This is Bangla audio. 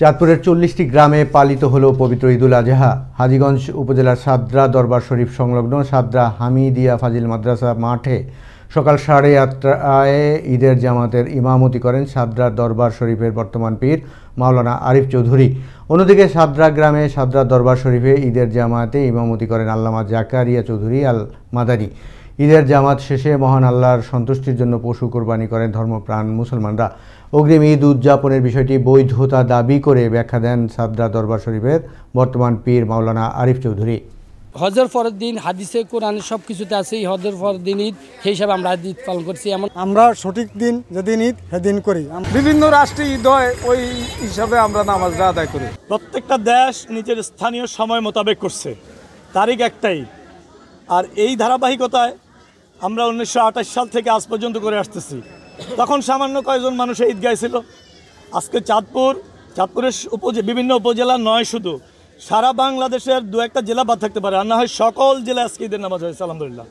চাঁদপুরের ৪০টি গ্রামে পালিত হলো পবিত্র ঈদুল আজহা। হাজীগঞ্জ উপজেলার সাদরা দরবার শরীফ সংলগ্ন সাদরা হামিদিয়া ফাজিল মাদ্রাসা মাঠে সকাল 8:30টায় ঈদের জামাতের ইমামতি করেন সাদরা দরবার শরীফের বর্তমান পীর মাওলানা আরিফ চৌধুরী। অন্যদিকে সাদরা গ্রামে সাদরা দরবার শরীফে ঈদের জামাতে ইমামতি করেন আল্লামা জাকারিয়া চৌধুরী আল মাদানী। ঈদের জামাত শেষে মহান আল্লাহর সন্তুষ্টির জন্য পশু কোরবানি করেন ধর্মপ্রাণ মুসলমানরা। অগ্রিম ঈদ উদযাপনের বিষয়টি বৈধতা দাবি করে ব্যাখ্যা দেন সাদরা দরবার শরীফের বর্তমান পীর মাওলানা আরিফ চৌধুরী। হজের পরের দিন হাদিসে কোরআনে সব কিছুতে আছে এই হজের পরের দিন ঈদ, সেই হিসাবে আমরা ঈদ পালন করছি। আমরা সঠিক দিন যেদিন ঈদ সেদিন করি। বিভিন্ন রাষ্ট্রে ঈদ হয়, ওই হিসাবে আমরা নামাজটা আদায় করি। প্রত্যেকটা দেশ নিজের স্থানীয় সময় মোতাবেক করছে, তারিখ একটাই। আর এই ধারাবাহিকতায় আমরা 1928 সাল থেকে আজ পর্যন্ত করে আসতেছি। তখন সামান্য কয়েকজন মানুষ ঈদগাহ ছিল। আজকে চাঁদপুরের বিভিন্ন উপজেলা নয়, শুধু সারা বাংলাদেশের দু একটা জেলা বাদ থাকতে পারে, আর না হয় সকল জেলায় আজকে ঈদের নামাজ হয়েছে আলহামদুলিল্লাহ।